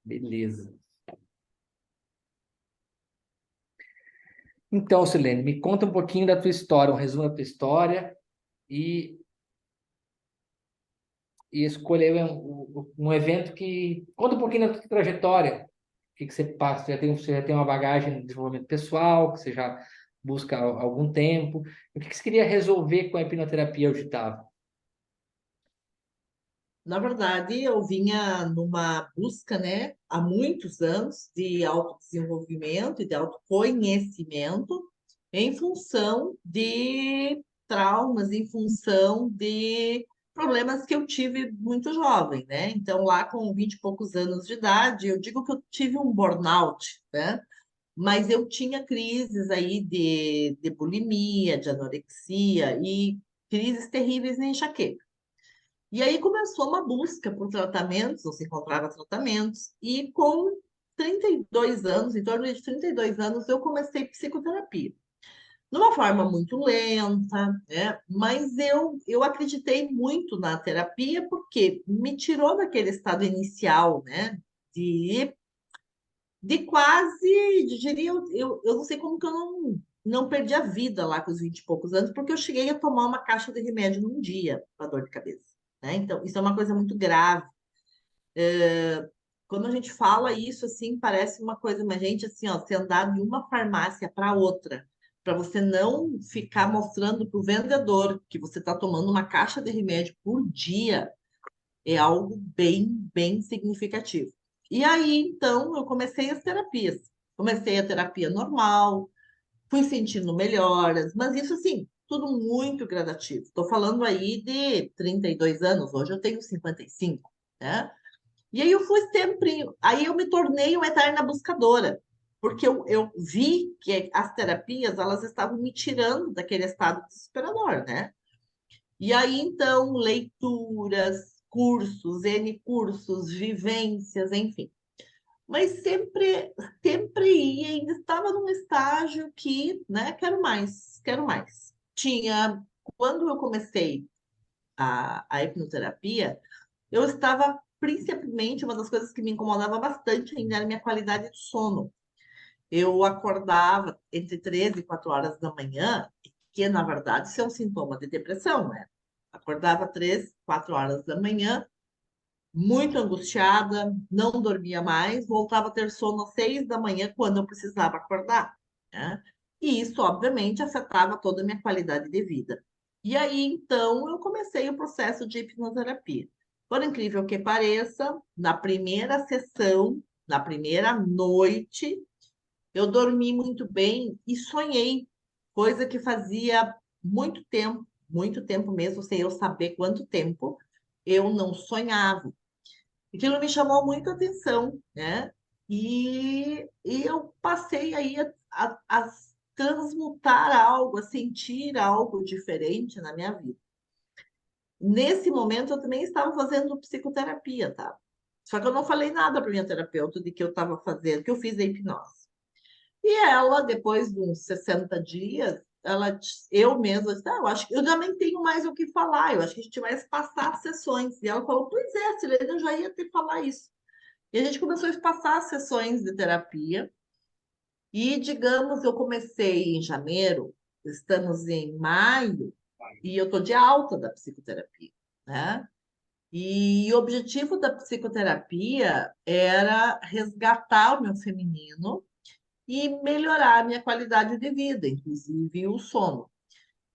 Beleza. Então, Silene, me conta um pouquinho da tua história, um resumo da tua história e, e escolha aí um evento que conta um pouquinho da tua trajetória. O que que você passa? Você já tem uma bagagem de desenvolvimento pessoal, que você já busca há algum tempo. O que que você queria resolver com a hipnoterapia hoje estava? Na verdade, eu vinha numa busca, né, há muitos anos de autodesenvolvimento e de autoconhecimento em função de traumas, em função de problemas que eu tive muito jovem, né? Então, lá com 20 e poucos anos de idade, eu digo que eu tive um burnout, né? Mas eu tinha crises aí de bulimia, de anorexia e crises terríveis de enxaqueca. E aí começou uma busca por tratamentos, não se encontrava tratamentos, e com 32 anos, em torno de 32 anos, eu comecei psicoterapia. De uma forma muito lenta, né? Mas eu acreditei muito na terapia porque me tirou daquele estado inicial, né? De, de quase, diria, eu não sei como que eu não perdi a vida lá com os 20 e poucos anos, porque eu cheguei a tomar uma caixa de remédio num dia para dor de cabeça, né? Então, isso é uma coisa muito grave. Quando a gente fala isso, assim, parece uma coisa, mas gente, assim, ó, você andar de uma farmácia para outra, para você não ficar mostrando para o vendedor que você está tomando uma caixa de remédio por dia, é algo bem significativo. E aí, então, eu comecei as terapias. Comecei a terapia normal, fui sentindo melhoras, mas isso, assim, tudo muito gradativo. Estou falando aí de 32 anos, hoje eu tenho 55, né? E aí eu fui sempre, aí eu me tornei uma eterna buscadora, porque eu vi que as terapias, elas estavam me tirando daquele estado desesperador, né? E aí, então, leituras, cursos, N cursos, vivências, enfim. Mas sempre ia, ainda estava num estágio que, né, quero mais, quero mais. Quando eu comecei a hipnoterapia, eu estava, principalmente, uma das coisas que me incomodava bastante ainda era a minha qualidade de sono. Eu acordava entre 13 e 4 horas da manhã, que na verdade isso é um sintoma de depressão, né? Acordava 3, 4 horas da manhã, muito angustiada, não dormia mais, voltava a ter sono às 6 da manhã quando eu precisava acordar, né? E isso, obviamente, afetava toda a minha qualidade de vida. E aí, então, eu comecei o processo de hipnoterapia. Por incrível que pareça, na primeira sessão, na primeira noite, eu dormi muito bem e sonhei, coisa que fazia muito tempo mesmo, sem eu saber quanto tempo, eu não sonhava. Aquilo me chamou muito a atenção, né? E eu passei aí a transmutar algo, a sentir algo diferente na minha vida. Nesse momento, eu também estava fazendo psicoterapia, tá? Só que eu não falei nada para minha terapeuta de que eu estava fazendo, que eu fiz a hipnose. E ela, depois de uns 60 dias, eu mesma disse, eu acho que eu já nem tenho mais o que falar, eu acho que a gente vai passar sessões. E ela falou, pois é, Silene, eu já ia te falar isso. E a gente começou a passar sessões de terapia. E, digamos, eu comecei em janeiro, estamos em maio, e eu estou de alta da psicoterapia, né? E o objetivo da psicoterapia era resgatar o meu feminino e melhorar a minha qualidade de vida, inclusive o sono.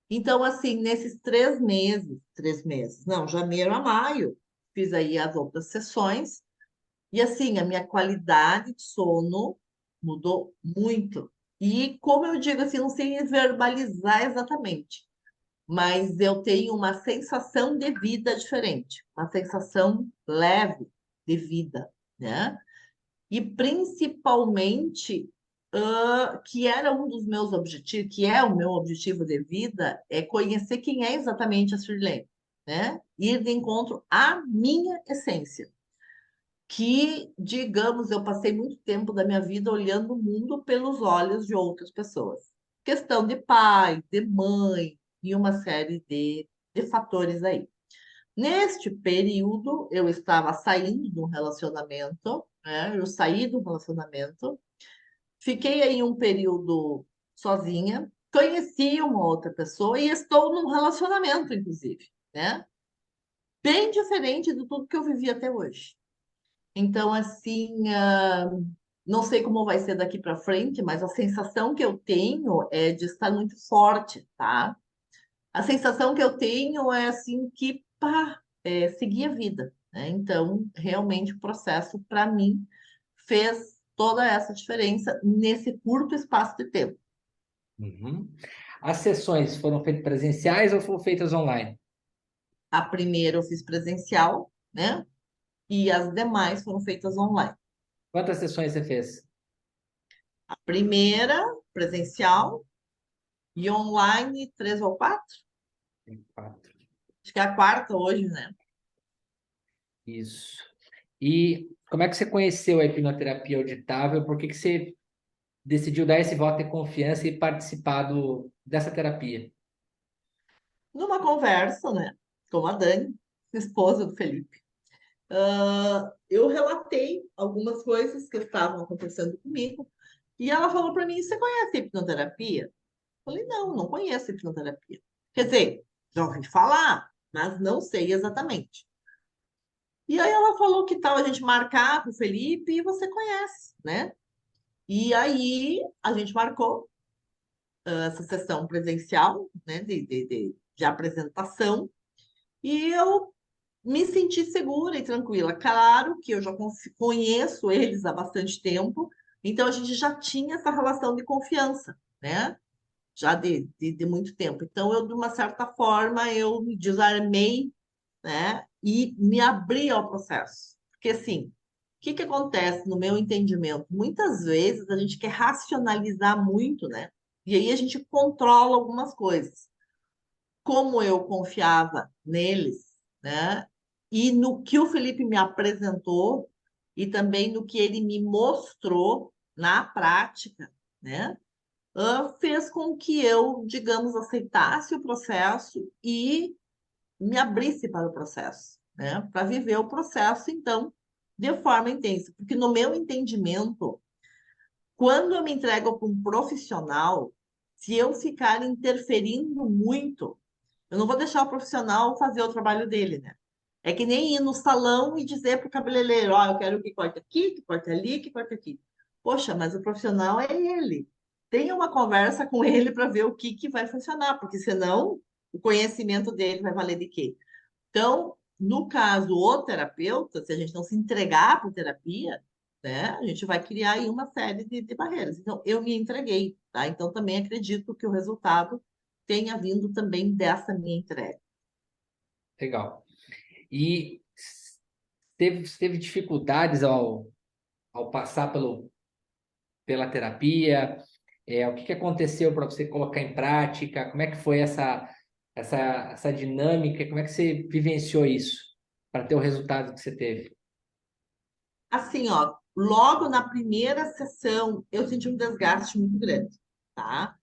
Então, assim, nesses 3 meses, não, janeiro a maio, fiz aí as outras sessões, e assim, a minha qualidade de sono mudou muito. E como eu digo assim, não sei verbalizar exatamente, mas eu tenho uma sensação de vida diferente, uma sensação leve de vida, né? E principalmente, que era um dos meus objetivos, que é o meu objetivo de vida, é conhecer quem é exatamente a Shirley, né? Ir de encontro à minha essência. Que, digamos, eu passei muito tempo da minha vida olhando o mundo pelos olhos de outras pessoas. Questão de pai, de mãe e uma série de fatores aí. Neste período, eu estava saindo de um relacionamento né? Eu saí do relacionamento, fiquei aí um período sozinha, conheci uma outra pessoa e estou num relacionamento, inclusive, né? Bem diferente de tudo que eu vivi até hoje. Então, assim, não sei como vai ser daqui para frente, mas a sensação que eu tenho é de estar muito forte, tá? A sensação que eu tenho é assim que, pá, seguir a vida, né? Então, realmente o processo para mim fez toda essa diferença nesse curto espaço de tempo. Uhum. As sessões foram feitas presenciais ou foram feitas online? A primeira eu fiz presencial, né? E as demais foram feitas online. Quantas sessões você fez? A primeira presencial e online três ou quatro. Tem quatro. Acho que é a quarta hoje, né? Isso. E como é que você conheceu a hipnoterapia auditável? Por que que você decidiu dar esse voto de confiança e participar dessa terapia? Numa conversa, né? Com a Dani, esposa do Felipe. Eu relatei algumas coisas que estavam acontecendo comigo e ela falou para mim: Você conhece hipnoterapia? Eu falei: Não, não conheço hipnoterapia. Quer dizer, já ouvi falar, mas não sei exatamente. E aí ela falou que tal a gente marcar com o Felipe e você conhece, né? E aí a gente marcou essa sessão presencial, né, de apresentação, e eu me senti segura e tranquila. Claro que eu já conheço eles há bastante tempo, então a gente já tinha essa relação de confiança, né? Já de muito tempo. Então, eu, de uma certa forma, eu me desarmei, né? E me abri ao processo. Porque, assim, o que que acontece no meu entendimento? Muitas vezes a gente quer racionalizar muito, né? E aí a gente controla algumas coisas. Como eu confiava neles, né? E no que o Felipe me apresentou e também no que ele me mostrou na prática, né? Fez com que eu, digamos, aceitasse o processo e me abrisse para o processo, né? Para viver o processo, então, de forma intensa. Porque no meu entendimento, quando eu me entrego para um profissional, se eu ficar interferindo muito, eu não vou deixar o profissional fazer o trabalho dele, né? É que nem ir no salão e dizer para o cabeleireiro, ó, eu quero que corte aqui, que corte ali, que corte aqui. Poxa, mas o profissional é ele. Tenha uma conversa com ele para ver o que que vai funcionar, porque senão o conhecimento dele vai valer de quê? Então, no caso, o terapeuta, se a gente não se entregar para terapia, né, a gente vai criar aí uma série de barreiras. Então, eu me entreguei, tá? Então, também acredito que o resultado tenha vindo também dessa minha entrega. Legal. E teve dificuldades ao passar pela terapia? O que que aconteceu para você colocar em prática? Como é que foi essa dinâmica? Como é que você vivenciou isso para ter o resultado que você teve? Assim, ó, logo na primeira sessão, eu senti um desgaste muito grande, tá?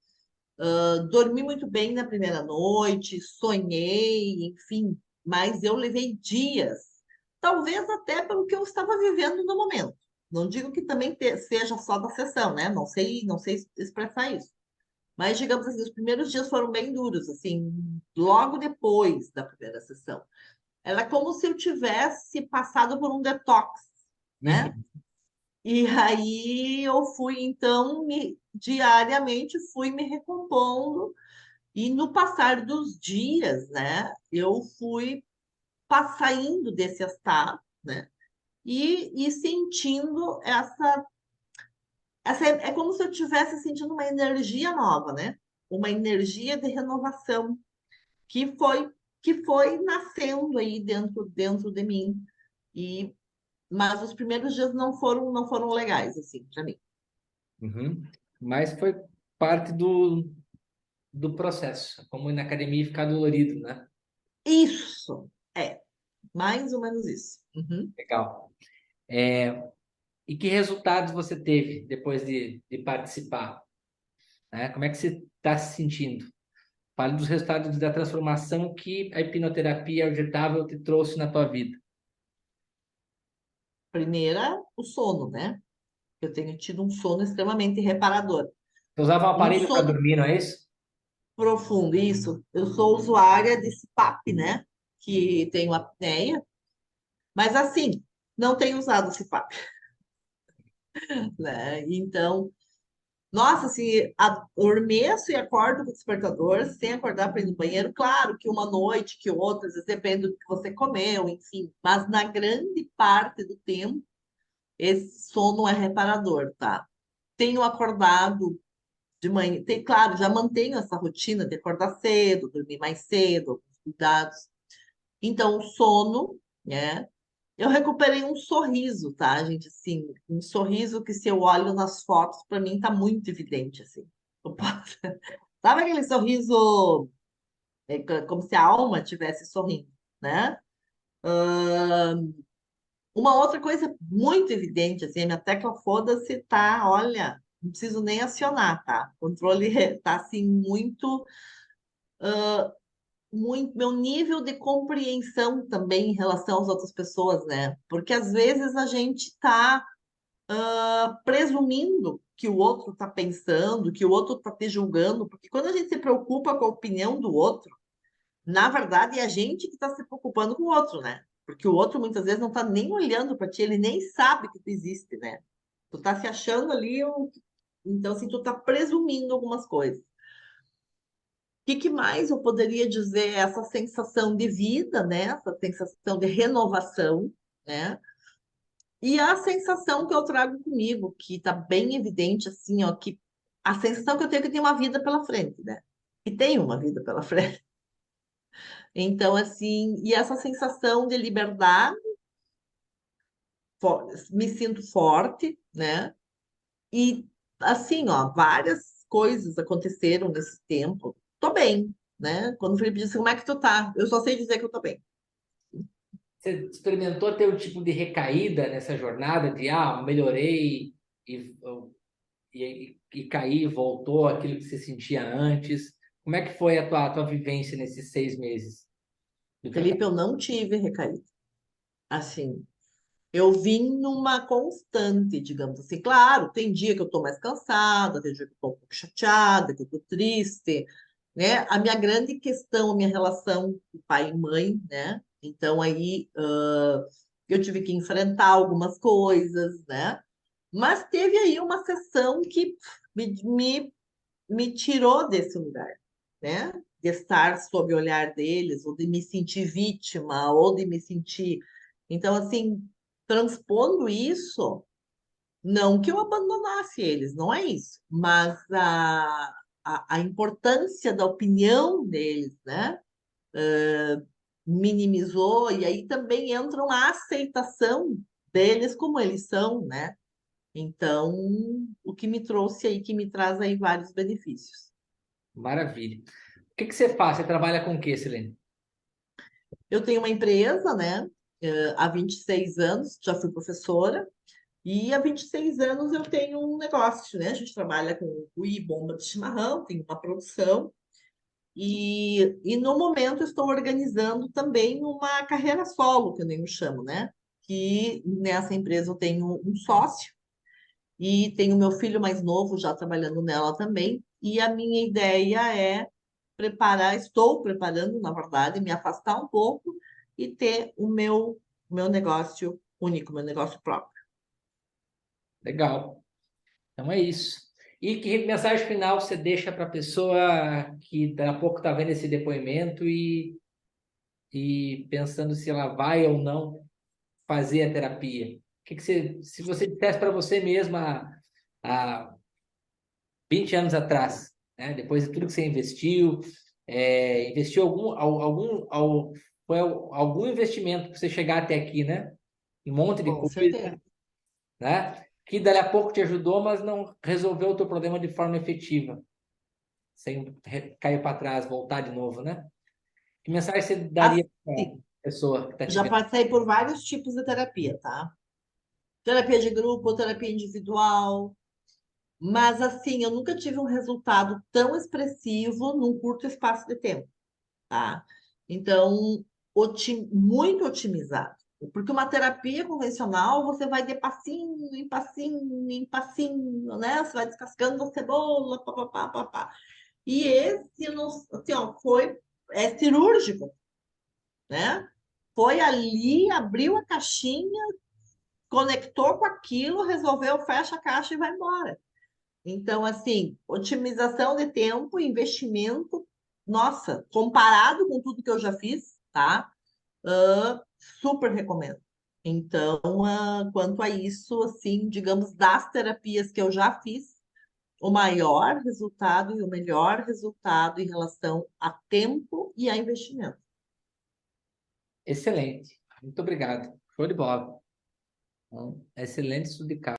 Dormi muito bem na primeira noite, sonhei, enfim, mas eu levei dias, talvez até pelo que eu estava vivendo no momento. Não digo que também seja só da sessão, né? Não sei expressar isso. Mas, digamos assim, os primeiros dias foram bem duros, assim, logo depois da primeira sessão. Era como se eu tivesse passado por um detox, né? Uhum. E aí eu fui, então, diariamente fui me recompondo, e no passar dos dias, né, eu fui saindo desse estado, né, e sentindo essa. É como se eu estivesse sentindo uma energia nova, né? Uma energia de renovação que foi que foi nascendo aí dentro de mim. E mas os primeiros dias não foram legais assim para mim. Uhum. Mas foi parte do processo, como ir na academia e ficar dolorido, né? Isso é mais ou menos isso. Uhum. Legal. E que resultados você teve depois de participar, né? Como é que você está se sentindo? Fale dos resultados da transformação que a hipnoterapia auditável te trouxe na tua vida. Primeira, o sono, né? Eu tenho tido um sono extremamente reparador. Você usava um Um aparelho para sono dormir, não é isso? profundo, isso. Eu sou usuária de CPAP, né? Que tenho apneia, mas assim, não tenho usado o CPAP, né? Então, nossa, se adormeço e acordo com o despertador sem acordar para ir no banheiro, claro que uma noite, que outra, às vezes depende do que você comeu, enfim, mas na grande parte do tempo, esse sono é reparador, tá? Tenho acordado de manhã, claro, já mantenho essa rotina de acordar cedo, dormir mais cedo, alguns cuidados. Então, o sono, né? Eu recuperei um sorriso, tá, gente? Assim, um sorriso que se eu olho nas fotos, para mim tá muito evidente, assim. Eu posso- Sabe aquele sorriso, como se a alma estivesse sorrindo, né? Uma outra coisa muito evidente, assim, a minha tecla foda-se tá, olha, não preciso nem acionar, tá? O controle tá, assim, muito, meu nível de compreensão também em relação às outras pessoas, né? Porque às vezes a gente está presumindo que o outro está pensando, que o outro está te julgando, porque quando a gente se preocupa com a opinião do outro, na verdade é a gente que está se preocupando com o outro, né? Porque o outro muitas vezes não está nem olhando para ti, ele nem sabe que tu existe, né? Tu tá se achando ali, então assim, tu tá presumindo algumas coisas. Que mais eu poderia dizer? Essa sensação de vida, né? Essa sensação de renovação, né? E a sensação que eu trago comigo, que está bem evidente, assim, ó, que a sensação que eu tenho é que tem uma vida pela frente, né? E tem uma vida pela frente. Então, assim, e essa sensação de liberdade, me sinto forte, né? E, assim, ó, várias coisas aconteceram nesse tempo. Tô bem, né? Quando o Felipe disse, como é que tu tá? Eu só sei dizer que eu tô bem. Você experimentou ter um tipo de recaída nessa jornada de, melhorei e, e caí, voltou aquilo que você sentia antes? Como é que foi a tua vivência nesses 6 meses do Felipe, tratamento? eu não tive recaída. Assim, eu vim numa constante, digamos assim. Claro, tem dia que eu tô mais cansada, tem dia que eu tô um pouco chateada, que eu tô triste, né? A minha grande questão, a minha relação com pai e mãe, né? Então aí eu tive que enfrentar algumas coisas, né? Mas teve aí uma sessão que me, me, me tirou desse lugar, né? De estar sob o olhar deles, ou de me sentir vítima, ou de me sentir. Então, assim, transpondo isso, não que eu abandonasse eles, não é isso, mas a importância da opinião deles, né? Minimizou, e aí também entra a aceitação deles como eles são, né? Então, o que me trouxe aí, que me traz aí vários benefícios. Maravilha. O que que você faz? Você trabalha com o quê, Silene? Eu tenho uma empresa, né? Há 26 anos, já fui professora, e há 26 anos eu tenho um negócio, né? A gente trabalha com cuí e bomba de chimarrão, tem uma produção, e no momento eu estou organizando também uma carreira solo, que eu nem me chamo, né? Que nessa empresa eu tenho um sócio, e tenho meu filho mais novo já trabalhando nela também, e a minha ideia é estou preparando, na verdade, me afastar um pouco e ter o meu negócio único, meu negócio próprio. Legal. Então é isso. E que mensagem final você deixa para a pessoa que daqui a pouco está vendo esse depoimento e pensando se ela vai ou não fazer a terapia? Se você dissesse para você mesma há 20 anos atrás, né? Depois de tudo que você investiu, investiu algum investimento para você chegar até aqui, né? Um monte de Com coisa, certeza. né? Que dali a pouco te ajudou, mas não resolveu o teu problema de forma efetiva, sem cair para trás, voltar de novo, né? Que mensagem você daria para a Assim, pessoa que está te já vendo? passei por vários tipos de terapia, tá? Terapia de grupo, terapia individual, mas assim, eu nunca tive um resultado tão expressivo num curto espaço de tempo, tá? Então, muito otimizado. Porque uma terapia convencional, você vai de passinho em passinho, em passinho, né? Você vai descascando a cebola, papapá, papá. E esse, eu não, assim, ó, é cirúrgico, né? Foi ali, abriu a caixinha, conectou com aquilo, resolveu, fecha a caixa e vai embora. Então, assim, otimização de tempo, investimento, nossa, comparado com tudo que eu já fiz, tá? Super recomendo. Então, quanto a isso, assim, digamos, das terapias que eu já fiz, o maior resultado e o melhor resultado em relação a tempo e a investimento. Excelente. Muito obrigado. Show de bola. Excelente estudo de caso.